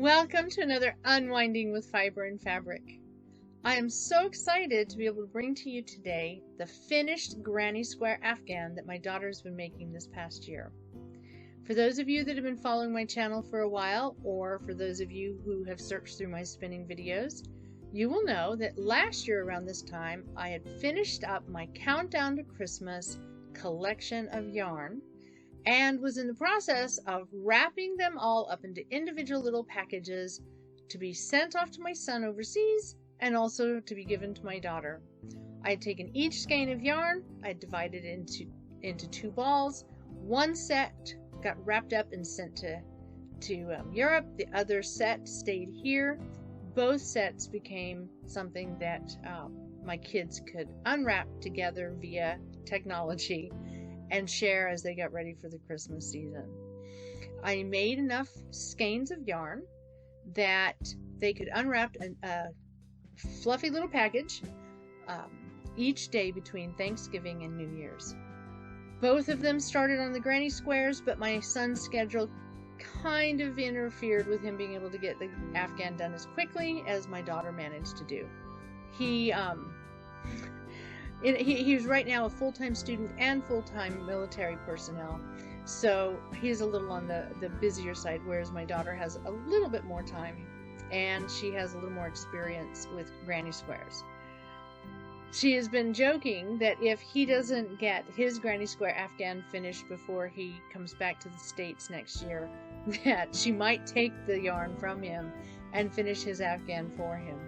Welcome to another Unwinding with Fiber and Fabric. I am so excited to be able to bring to you today the finished granny square afghan that my daughter's been making this past year. For those of you that have been following my channel for a while, or for those of you who have searched through my spinning videos, you will know that last year around this time I had finished up my Countdown to Christmas collection of yarn and was in the process of wrapping them all up into individual little packages to be sent off to my son overseas and also to be given to my daughter. I had taken each skein of yarn, I had divided it into two balls. One set got wrapped up and sent to Europe. The other set stayed here. Both sets became something that my kids could unwrap together via technology and share as they got ready for the Christmas season. I made enough skeins of yarn that they could unwrap a fluffy little package each day between Thanksgiving and New Year's. Both of them started on the granny squares, but my son's schedule kind of interfered with him being able to get the afghan done as quickly as my daughter managed to do. He's right now a full-time student and full-time military personnel, so he's a little on the busier side, whereas my daughter has a little bit more time and she has a little more experience with granny squares. She has been joking that if he doesn't get his granny square afghan finished before he comes back to the States next year, that she might take the yarn from him and finish his afghan for him.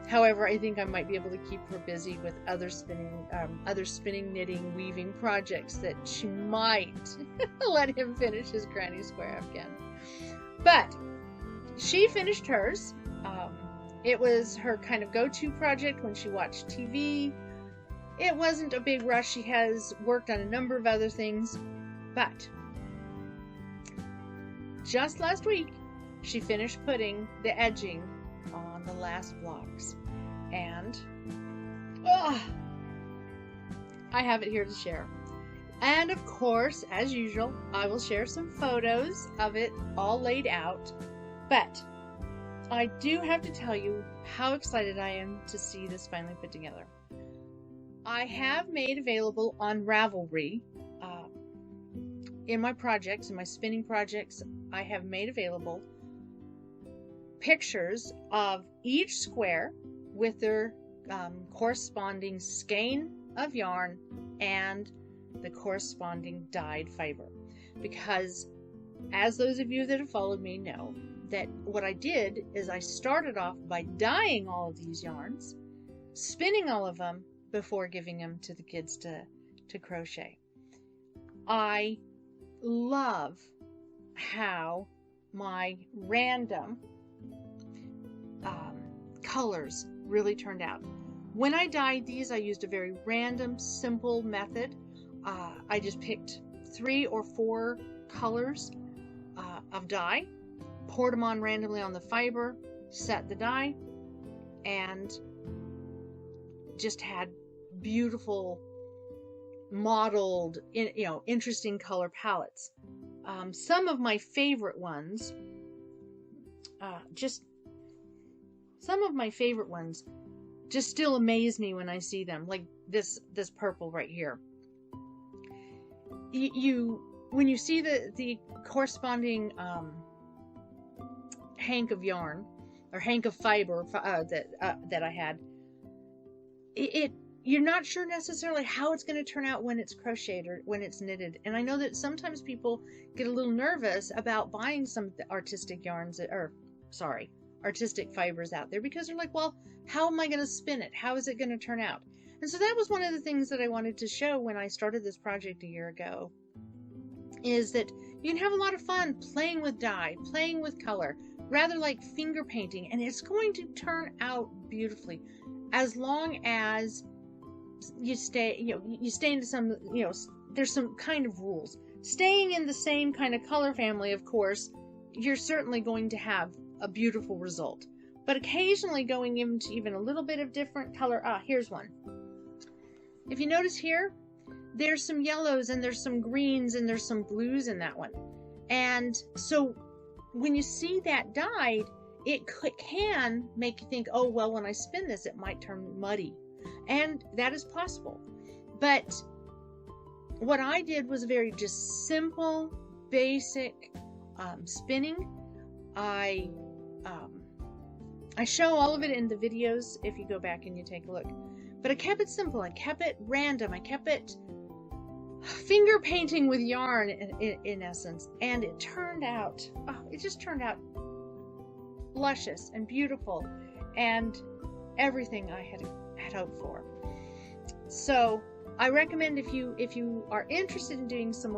However, I think I might be able to keep her busy with other spinning, knitting, weaving projects that she might let him finish his granny square afghan. But she finished hers. It was her kind of go-to project when she watched TV. It wasn't a big rush. She has worked on a number of other things, but just last week she finished putting the edging on the last blocks, and I have it here to share. And of course, as usual, I will share some photos of it all laid out, but I do have to tell you how excited I am to see this finally put together. I have made available on Ravelry, in my projects, in my spinning projects, I have made available pictures of each square with their corresponding skein of yarn and the corresponding dyed fiber, because as those of you that have followed me know, that what I did is I started off by dyeing all of these yarns, spinning all of them before giving them to the kids to crochet. I love how my random colors really turned out. When I dyed these, I used a very random, simple method. I just picked 3 or 4 colors of dye, poured them on randomly on the fiber, set the dye, and just had beautiful modeled, interesting color palettes. Some of my favorite ones, just still amaze me when I see them, like this purple right here. When you see the corresponding hank of yarn or hank of fiber that I had, you're not sure necessarily how it's going to turn out when it's crocheted or when it's knitted. And I know that sometimes people get a little nervous about buying some artistic yarns, artistic fibers out there, because they're like, well, how am I going to spin it? How is it going to turn out? And so that was one of the things that I wanted to show when I started this project a year ago, is that you can have a lot of fun playing with dye, playing with color, rather like finger painting, and it's going to turn out beautifully as long as you stay into some, there's some kind of rules. Staying in the same kind of color family, of course, you're certainly going to have a beautiful result. But occasionally going into even a little bit of different color. Here's one. If you notice here, there's some yellows and there's some greens and there's some blues in that one. And so when you see that dyed, it can make you think, oh, well, when I spin this, it might turn muddy. And that is possible. But what I did was very just simple, basic spinning. I show all of it in the videos if you go back and you take a look. But I kept it simple. I kept it random. I kept it finger painting with yarn in essence. And it turned out, it just turned out luscious and beautiful and everything I had hoped for. So I recommend if you are interested in doing some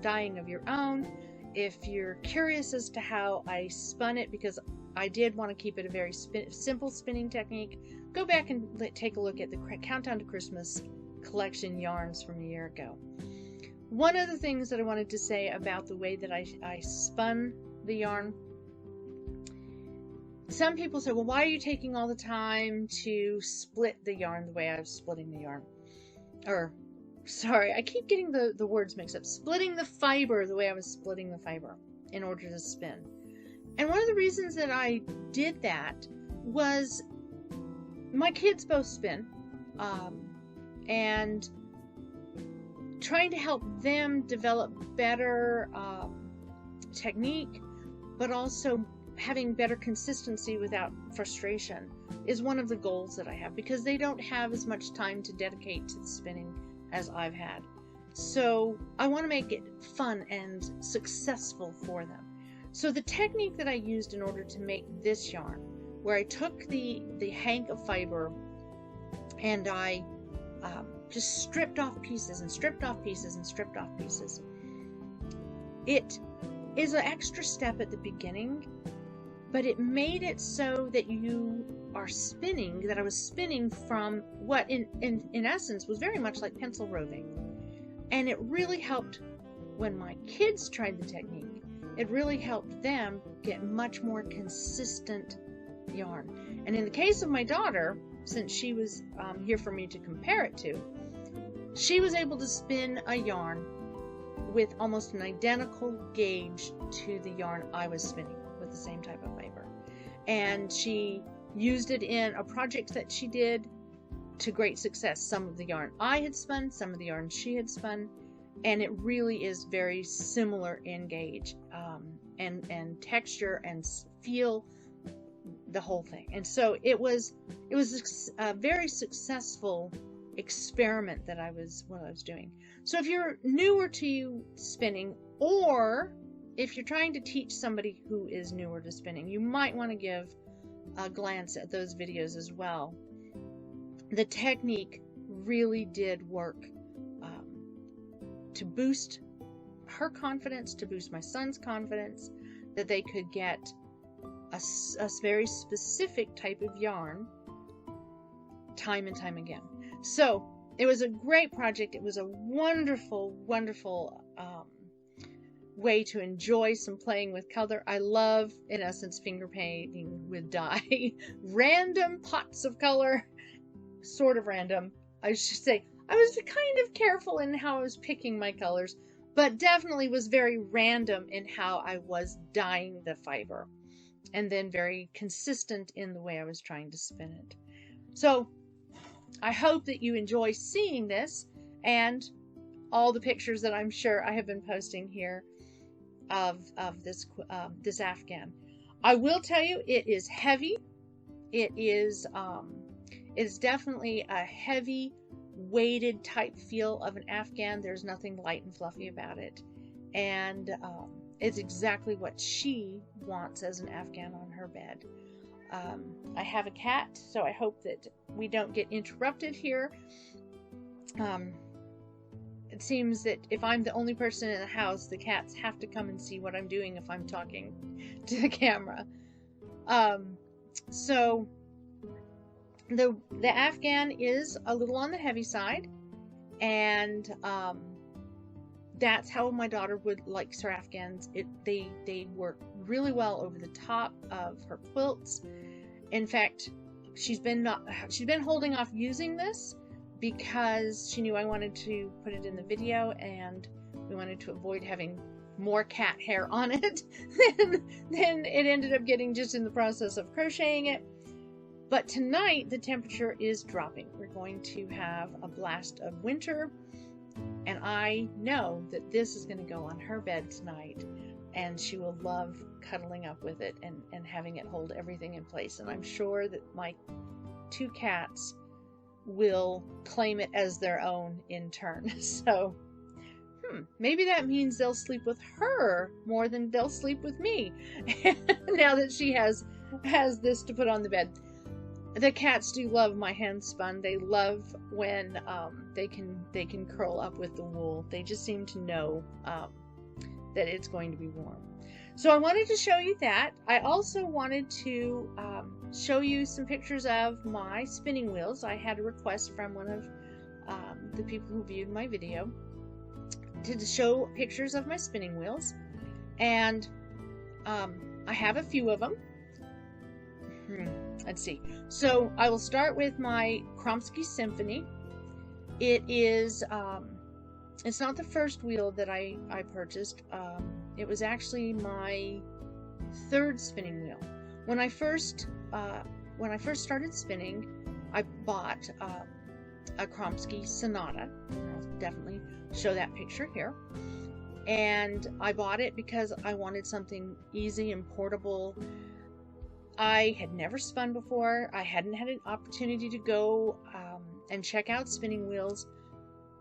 dyeing of your own, if you're curious as to how I spun it, because I did want to keep it a very simple spinning technique, go back and take a look at the Countdown to Christmas collection yarns from a year ago. One of the things that I wanted to say about the way that I spun the yarn, some people say, well, why are you taking all the time to split the yarn the way I was splitting the yarn? Or, sorry, I keep getting the words mixed up. Splitting the fiber the way I was splitting the fiber in order to spin. And one of the reasons that I did that was my kids both spin, and trying to help them develop better technique, but also having better consistency without frustration is one of the goals that I have, because they don't have as much time to dedicate to the spinning as I've had. So I want to make it fun and successful for them. So the technique that I used in order to make this yarn, where I took the hank of fiber and I just stripped off pieces and stripped off pieces and stripped off pieces. It is an extra step at the beginning, but it made it so that you are spinning, that I was spinning from what in essence was very much like pencil roving. And it really helped when my kids tried the technique. It really helped them get much more consistent yarn. And in the case of my daughter, since she was here for me to compare it to, she was able to spin a yarn with almost an identical gauge to the yarn I was spinning with the same type of fiber. And she used it in a project that she did to great success. Some of the yarn I had spun, some of the yarn she had spun, and it really is very similar in gauge and texture and feel, the whole thing. And so it was a very successful experiment that I was doing. So if you're newer to spinning, or if you're trying to teach somebody who is newer to spinning, you might want to give a glance at those videos as well. The technique really did work to boost her confidence, to boost my son's confidence, that they could get a very specific type of yarn time and time again. So it was a great project. It was a wonderful, wonderful way to enjoy some playing with color. I love, in essence, finger painting with dye. Random pots of color, sort of random, I should say. I was kind of careful in how I was picking my colors, but definitely was very random in how I was dyeing the fiber, and then very consistent in the way I was trying to spin it. So I hope that you enjoy seeing this and all the pictures that I'm sure I have been posting here of this Afghan. I will tell you, it is heavy. It is definitely a heavy weighted type feel of an Afghan. There's nothing light and fluffy about it, and it's exactly what she wants as an Afghan on her bed. I have a cat, so I hope that we don't get interrupted here. It seems that if I'm the only person in the house, the cats have to come and see what I'm doing if I'm talking to the camera. So the Afghan is a little on the heavy side, and that's how my daughter likes her Afghans. They work really well over the top of her quilts. In fact, she's been holding off using this because she knew I wanted to put it in the video, and we wanted to avoid having more cat hair on it than it ended up getting just in the process of crocheting it. But tonight the temperature is dropping. We're going to have a blast of winter, and I know that this is going to go on her bed tonight, and she will love cuddling up with it and having it hold everything in place. And I'm sure that my 2 cats will claim it as their own in turn. So maybe that means they'll sleep with her more than they'll sleep with me now that she has this to put on the bed. The cats do love my handspun. They love when they can curl up with the wool. They just seem to know that it's going to be warm. So I wanted to show you that. I also wanted to show you some pictures of my spinning wheels. I had a request from one of the people who viewed my video to show pictures of my spinning wheels, and I have a few of them. Let's see. So I will start with my Crochet Symphony. It is it's not the first wheel that I purchased. It was actually my 3rd spinning wheel. When I first started spinning, I bought a Crochet Sonata. I'll definitely show that picture here. And I bought it because I wanted something easy and portable. I had never spun before. I hadn't had an opportunity to go and check out spinning wheels.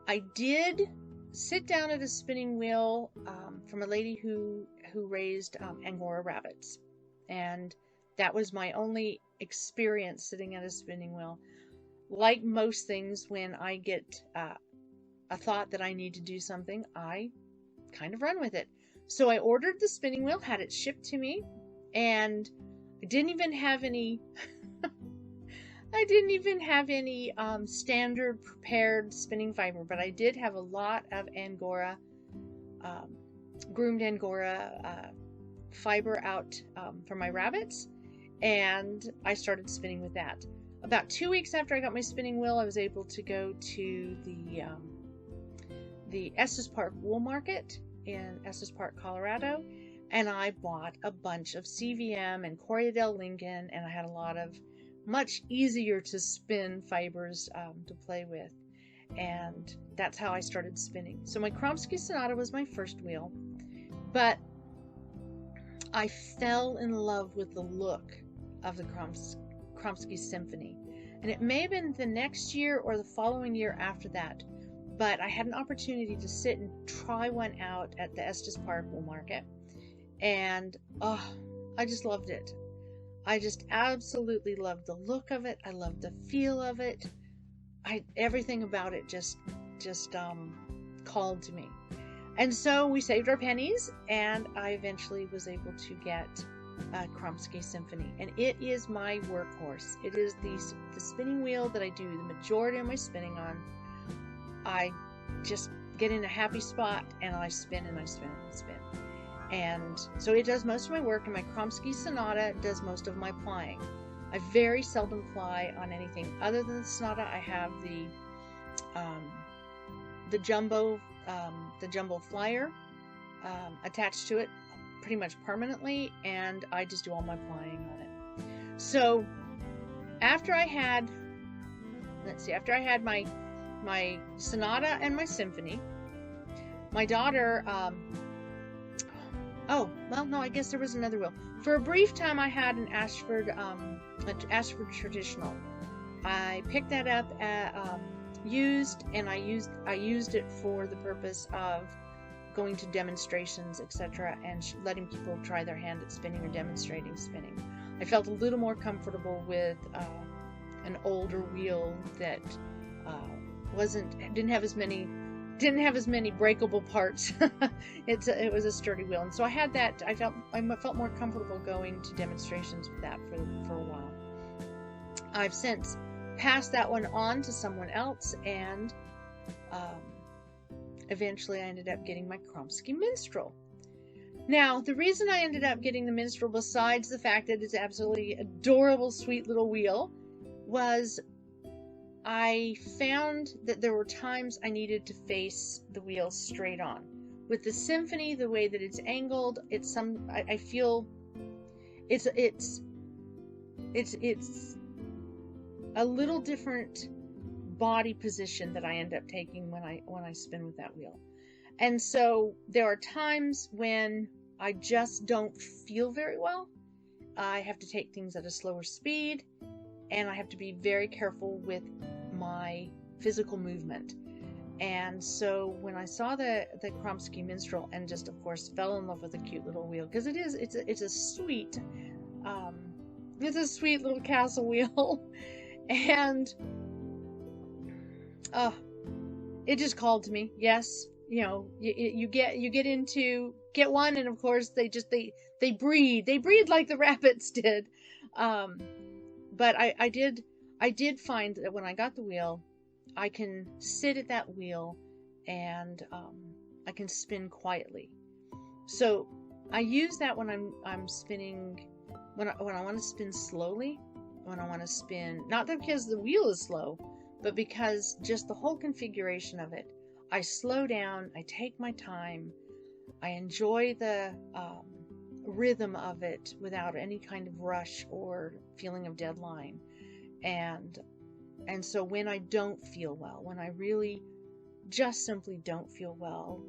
I did sit down at a spinning wheel from a lady who raised Angora rabbits, and that was my only experience sitting at a spinning wheel. Like most things, when I get a thought that I need to do something, I kind of run with it. So I ordered the spinning wheel, had it shipped to me, and I didn't even have any standard prepared spinning fiber, but I did have a lot of Angora, groomed Angora fiber out for my rabbits, and I started spinning with that. About 2 weeks after I got my spinning wheel, I was able to go to the Estes Park Wool Market in Estes Park, Colorado, and I bought a bunch of CVM and Corriedale Lincoln, and I had a lot of much easier to spin fibers to play with, and that's how I started spinning. So my Crochet Sonata was my first wheel, but I fell in love with the look of the Crochet Symphony, and it may have been the next year or the following year after that, but I had an opportunity to sit and try one out at the Estes Park Wool Market, and I just loved it. I just absolutely loved the look of it. I loved the feel of it. Everything about it just called to me. And so we saved our pennies, and I eventually was able to get a Crochet Symphony, and it is my workhorse. It is the spinning wheel that I do the majority of my spinning on. I just get in a happy spot, and I spin and I spin and I spin. And so it does most of my work, and my Crochet Sonata does most of my plying. I very seldom ply on anything other than the Sonata. I have the jumbo flyer attached to it pretty much permanently, and I just do all my plying on it. So after I had my Sonata and my Symphony, my daughter I guess there was another wheel. For a brief time I had an Ashford traditional. I picked that up at used, and I used it for the purpose of going to demonstrations, etc., and letting people try their hand at spinning or demonstrating spinning. I felt a little more comfortable with an older wheel that didn't have as many breakable parts. It was a sturdy wheel, and so I had that. I felt more comfortable going to demonstrations with that for a while. I've since passed that one on to someone else, and eventually I ended up getting my Crochet Minstrel. Now, the reason I ended up getting the Minstrel, besides the fact that it's absolutely adorable, sweet little wheel, was I found that there were times I needed to face the wheel straight on. with the symphony, the way that it's angled, it's I feel it's a little different body position that I end up taking when I spin with that wheel. And so there are times when I just don't feel very well. I have to take things at a slower speed, and I have to be very careful with my physical movement. And so when I saw the Kromsky Minstrel, and just of course fell in love with the cute little wheel, because it's a sweet little castle wheel, and it just called to me. Yes, you know, you get one, and of course they breed like the rabbits did. But I did find that when I got the wheel, I can sit at that wheel and I can spin quietly. So I use that when I'm spinning, when I want to spin slowly, when I want to spin, not because the wheel is slow, but because just the whole configuration of it. I slow down, I take my time, I enjoy the rhythm of it without any kind of rush or feeling of deadline. And so when I don't feel well, when I really just simply don't feel well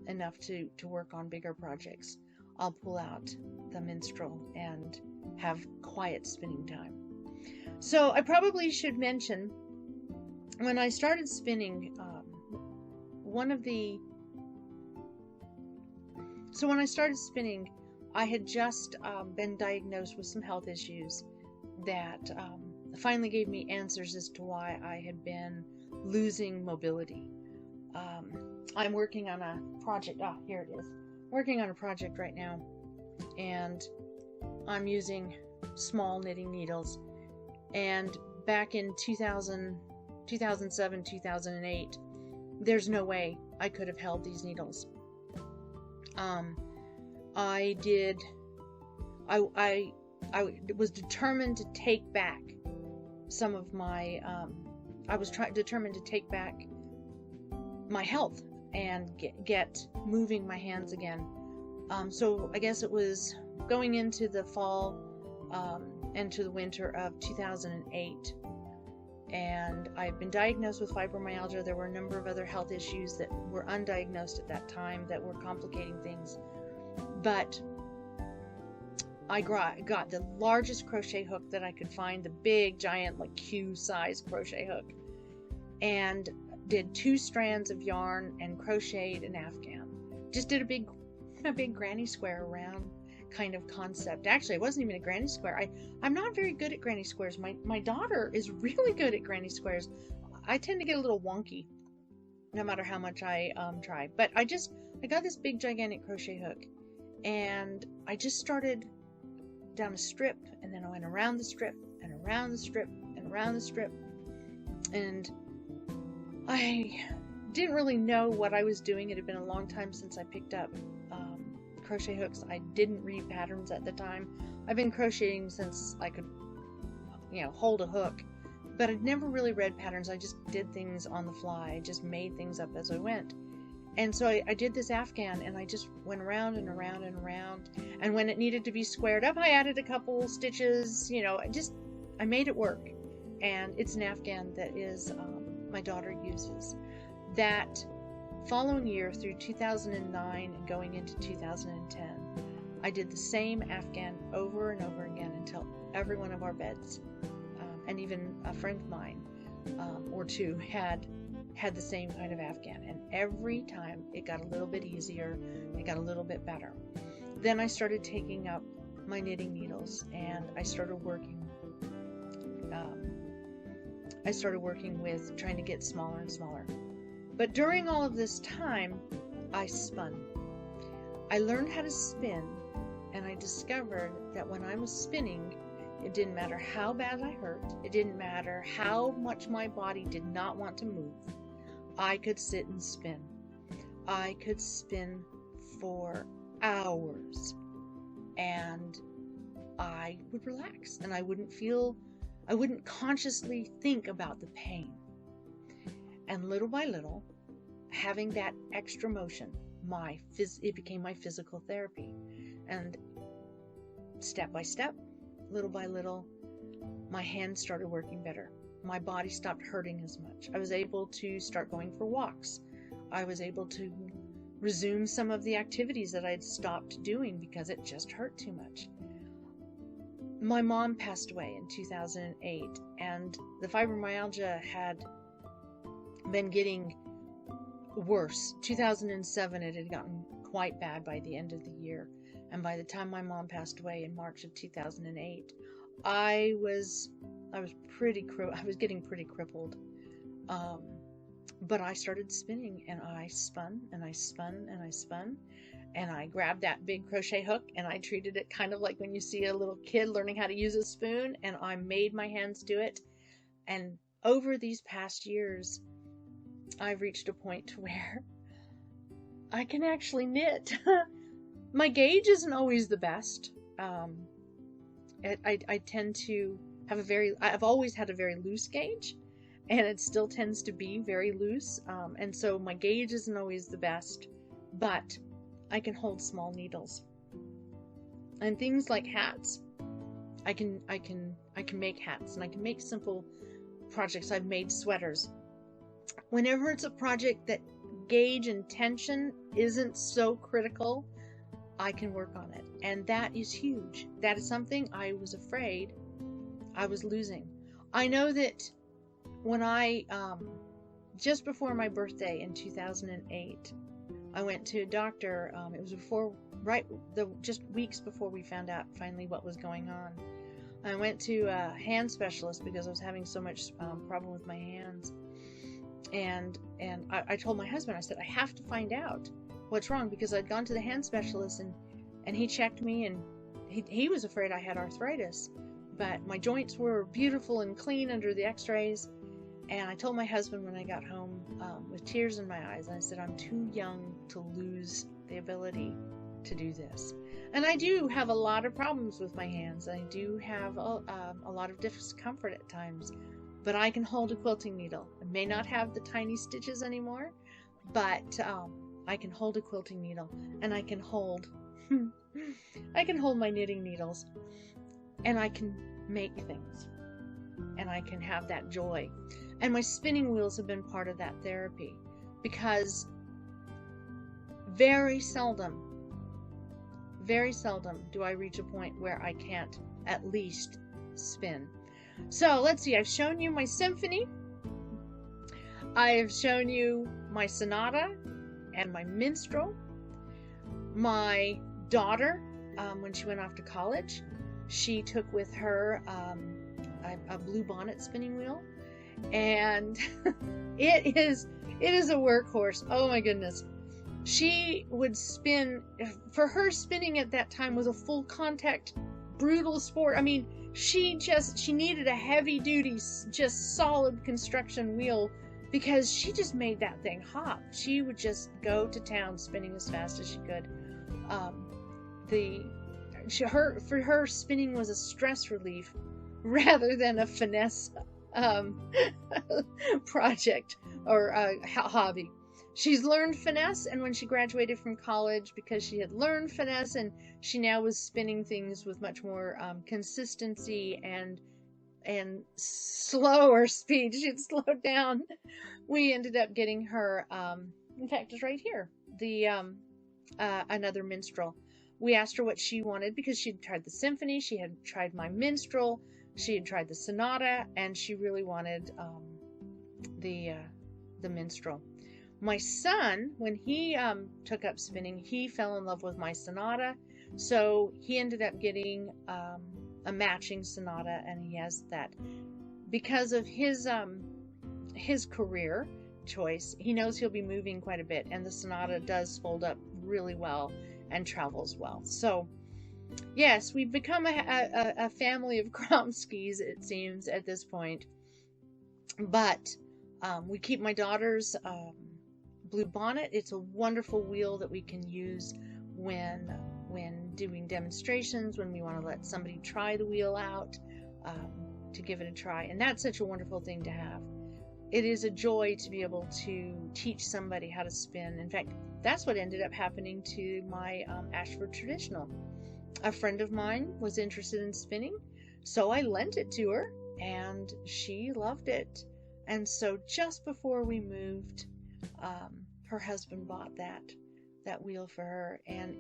enough to work on bigger projects, I'll pull out the Minstrel and have quiet spinning time. So I probably should mention, when I started spinning, when I started spinning, I had just been diagnosed with some health issues that finally gave me answers as to why I had been losing mobility. I'm working on a project. Here it is. Working on a project right now, and I'm using small knitting needles. And back in 2007, 2008, there's no way I could have held these needles. I was determined to take back some of my, determined to take back my health and get moving my hands again. So I guess it was going into the fall, into the winter of 2008. And I've been diagnosed with fibromyalgia. There were a number of other health issues that were undiagnosed at that time that were complicating things. But I got the largest crochet hook that I could find, the big, giant, like Q-size crochet hook, and did 2 strands of yarn and crocheted an afghan. Just did a big granny square around kind of concept. Actually, it wasn't even a granny square. I'm not very good at granny squares. My daughter is really good at granny squares. I tend to get a little wonky no matter how much I try. But I got this big gigantic crochet hook, and I just started down a strip, and then I went around the strip and around the strip and around the strip, and I didn't really know what I was doing. It had been a long time since I picked up crochet hooks. I didn't read patterns at the time. I've been crocheting since I could, hold a hook, but I'd never really read patterns. I just did things on the fly. I just made things up as I went. And so I did this afghan, and I just went around and around and around. And when it needed to be squared up, I added a couple stitches. I made it work. And it's an afghan that is my daughter uses. That following year, through 2009 and going into 2010, I did the same afghan over and over again until every one of our beds, and even a friend of mine or two had the same kind of afghan. And every time it got a little bit easier, it got a little bit better. Then I started taking up my knitting needles, and I started working with trying to get smaller and smaller. But during all of this time, I spun. I learned how to spin, and I discovered that when I was spinning, it didn't matter how bad I hurt. It didn't matter how much my body did not want to move. I could sit and spin. I could spin for hours, and I would relax, and I wouldn't consciously think about the pain. And little by little, having that extra motion, it became my physical therapy. And step by step, little by little, my hands started working better. My body stopped hurting as much. I was able to start going for walks. I was able to resume some of the activities that I'd stopped doing because it just hurt too much. My mom passed away in 2008, and the fibromyalgia had been getting worse. 2007, it had gotten quite bad by the end of the year. And by the time my mom passed away in March of 2008, I was getting pretty crippled. But I started spinning, and I spun and I spun and I spun, and I grabbed that big crochet hook and I treated it kind of like when you see a little kid learning how to use a spoon, and I made my hands do it. And over these past years, I've reached a point where I can actually knit. My gauge isn't always the best. I tend to have I've always had a very loose gauge, and it still tends to be very loose. And so my gauge isn't always the best, but I can hold small needles. And things like hats, I can make hats, and I can make simple projects. I've made sweaters. Whenever it's a project that gauge and tension isn't so critical, I can work on it. And that is huge. That is something I was afraid I was losing. I know that when I, just before my birthday in 2008, I went to a doctor. It was just weeks before we found out finally what was going on. I went to a hand specialist because I was having so much problem with my hands. And I told my husband, I said, I have to find out what's wrong, because I'd gone to the hand specialist and he checked me, and he was afraid I had arthritis, but my joints were beautiful and clean under the x-rays. And I told my husband when I got home with tears in my eyes, and I said, I'm too young to lose the ability to do this. And I do have a lot of problems with my hands. I do have a lot of discomfort at times, but I can hold a quilting needle. I may not have the tiny stitches anymore, but I can hold a quilting needle, and I can hold my knitting needles, and I can make things, and I can have that joy. And my spinning wheels have been part of that therapy, because very seldom do I reach a point where I can't at least spin. So let's see, I've shown you my symphony, I have shown you my sonata and my minstrel. My daughter, when she went off to college, she took with her a blue bonnet spinning wheel, and it is a workhorse. Oh my goodness. She would spin. For her, spinning at that time was a full contact, brutal sport. I mean, she needed a heavy duty, just solid construction wheel, because she just made that thing hop. She would just go to town spinning as fast as she could. For her, spinning was a stress relief rather than a finesse project or a hobby. She's learned finesse, and when she graduated from college, because she had learned finesse, and she now was spinning things with much more consistency and slower speed. She'd slowed down. We ended up getting her, in fact, it's right here, another minstrel. We asked her what she wanted, because she'd tried the symphony, she had tried my minstrel, she had tried the sonata, and she really wanted the minstrel. My son, when he took up spinning, he fell in love with my sonata, so he ended up getting a matching sonata, and he has that. Because of his career choice, he knows he'll be moving quite a bit, and the sonata does fold up really well and travels well. So yes, we've become a family of Kromskys, it seems, at this point. But we keep my daughter's blue bonnet. It's a wonderful wheel that we can use when doing demonstrations, when we want to let somebody try the wheel out, to give it a try. And that's such a wonderful thing to have. it is a joy to be able to teach somebody how to spin. In fact, that's what ended up happening to my Ashford traditional. A friend of mine was interested in spinning, so I lent it to her, and she loved it. And so just before we moved, her husband bought that wheel for her, and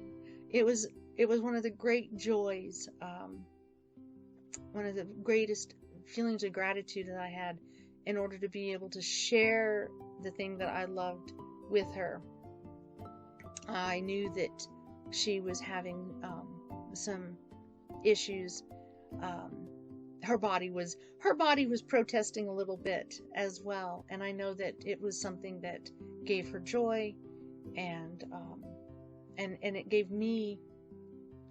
it was one of the great joys, one of the greatest feelings of gratitude that I had, in order to be able to share the thing that I loved with her. I knew that she was having some issues. Her body was protesting a little bit as well, and I know that it was something that gave her joy, and it gave me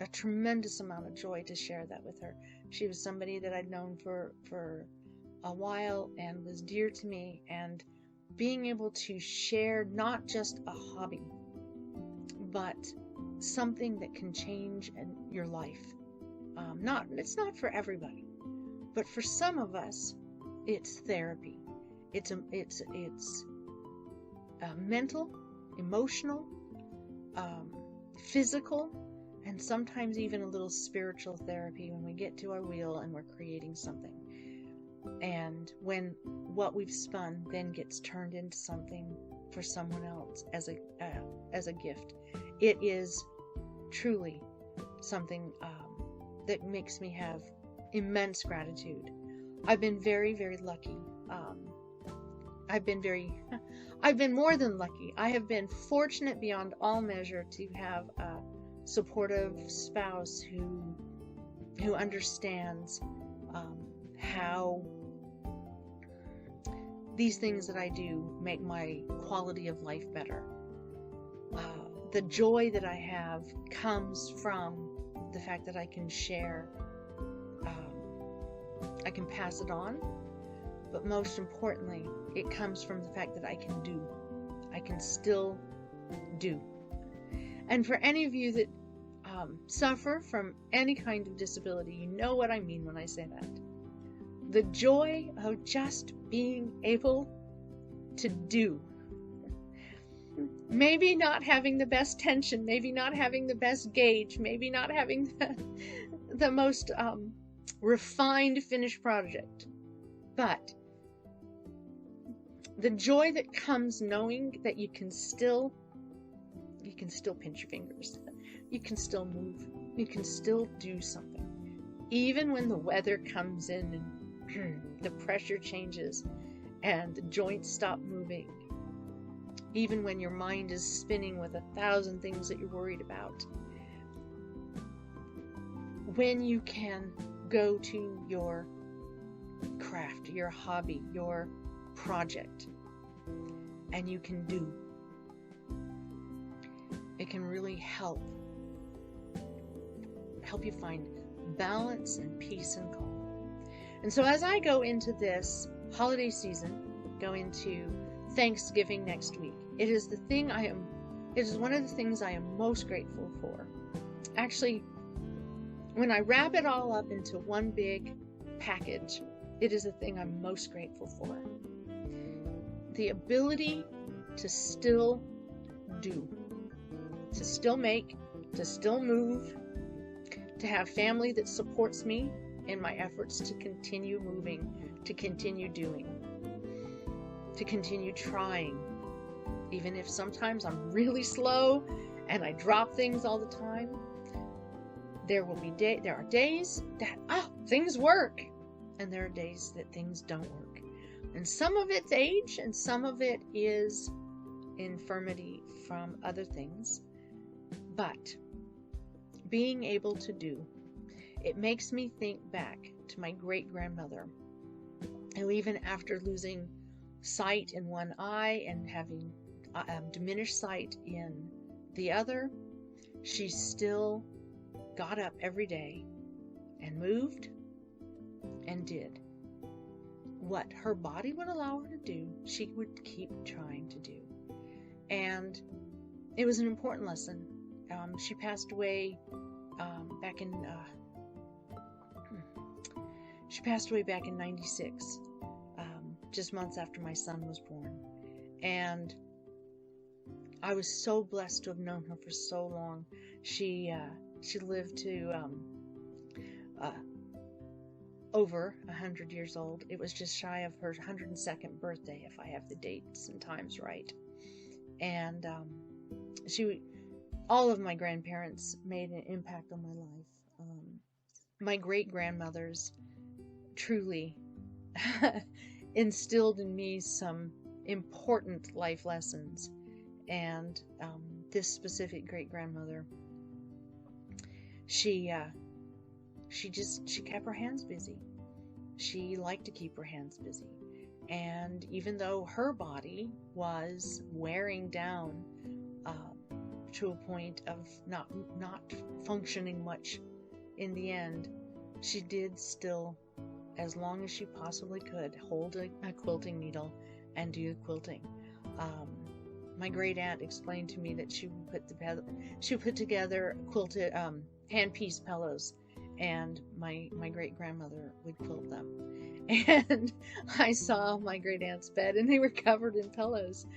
a tremendous amount of joy to share that with her. She was somebody that I'd known for a while and was dear to me, and being able to share not just a hobby, but something that can change your life. It's not for everybody, but for some of us, it's therapy. It's mental, emotional, physical, and sometimes even a little spiritual therapy when we get to our wheel and we're creating something. And when what we've spun then gets turned into something for someone else as a gift, it is truly something that makes me have immense gratitude. I've been very, very lucky. I've been more than lucky. I have been fortunate beyond all measure to have a supportive spouse who understands how these things that I do make my quality of life better. The joy that I have comes from the fact that I can share, I can pass it on, but most importantly, it comes from the fact that I can still do. And for any of you that suffer from any kind of disability, you know what I mean when I say that. The joy of just being able to do. Maybe not having the best tension, maybe not having the best gauge, maybe not having the most refined finished project, but the joy that comes knowing that you can still pinch your fingers, you can still move, you can still do something, even when the weather comes in and the pressure changes and the joints stop moving, even when your mind is spinning with 1,000 things that you're worried about. When you can go to your craft, your hobby, your project, and you can do, it can really help you find balance and peace and calm. And so as I go into this holiday season, go into Thanksgiving next week, it is one of the things I am most grateful for. Actually, when I wrap it all up into one big package, it is the thing I'm most grateful for. The ability to still do, to still make, to still move, to have family that supports me in my efforts to continue moving, to continue doing, to continue trying, even if sometimes I'm really slow and I drop things all the time. There are days that things work, and there are days that things don't work. And some of it's age, and some of it is infirmity from other things. But being able to do, it makes me think back to my great-grandmother, who even after losing sight in one eye and having diminished sight in the other, she still got up every day and moved and did what her body would allow her to do. She would keep trying to do, and it was an important lesson. She passed away back in 96. just months after my son was born. And I was so blessed to have known her for so long. She lived to over 100 years old. It was just shy of her 102nd birthday, if I have the dates and times right. And all of my grandparents made an impact on my life. My great-grandmothers truly instilled in me some important life lessons. And this specific great-grandmother, she kept her hands busy. She liked to keep her hands busy. And even though her body was wearing down to a point of not functioning much in the end, she did still, as long as she possibly could, hold a quilting needle and do quilting. My great aunt explained to me that she would put together quilted hand piece pillows, and my great grandmother would quilt them. And I saw my great aunt's bed, and they were covered in pillows.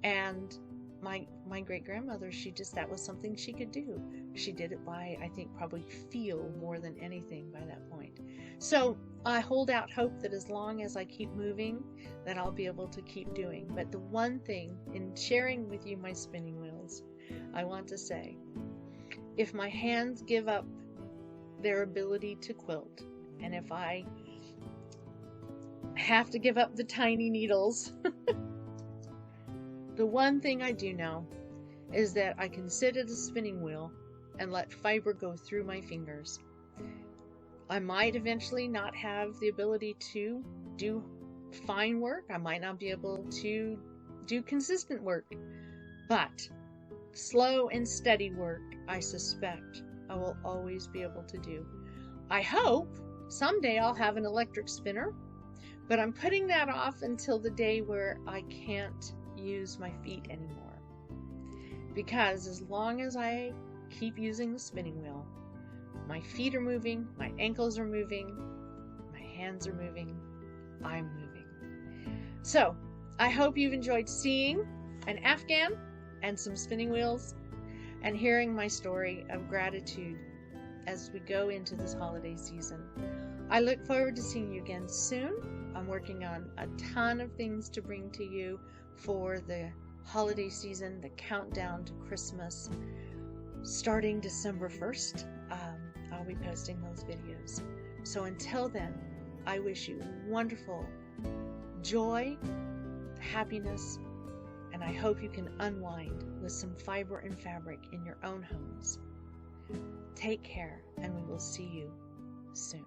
And my great grandmother, that was something she could do. She did it by, I think, probably feel more than anything by that point. So I hold out hope that as long as I keep moving, that I'll be able to keep doing. But the one thing, in sharing with you my spinning wheels, I want to say, if my hands give up their ability to quilt, and if I have to give up the tiny needles, the one thing I do know is that I can sit at a spinning wheel and let fiber go through my fingers. I might eventually not have the ability to do fine work. I might not be able to do consistent work, but slow and steady work, I suspect I will always be able to do. I hope someday I'll have an electric spinner, but I'm putting that off until the day where I can't use my feet anymore. Because as long as I keep using the spinning wheel, my feet are moving, my ankles are moving, my hands are moving, I'm moving. So I hope you've enjoyed seeing an Afghan and some spinning wheels and hearing my story of gratitude as we go into this holiday season. I look forward to seeing you again soon. I'm working on a ton of things to bring to you for the holiday season, the countdown to Christmas, starting December 1st. I'll be posting those videos. So until then, I wish you wonderful joy, happiness, and I hope you can unwind with some fiber and fabric in your own homes. Take care, and we will see you soon.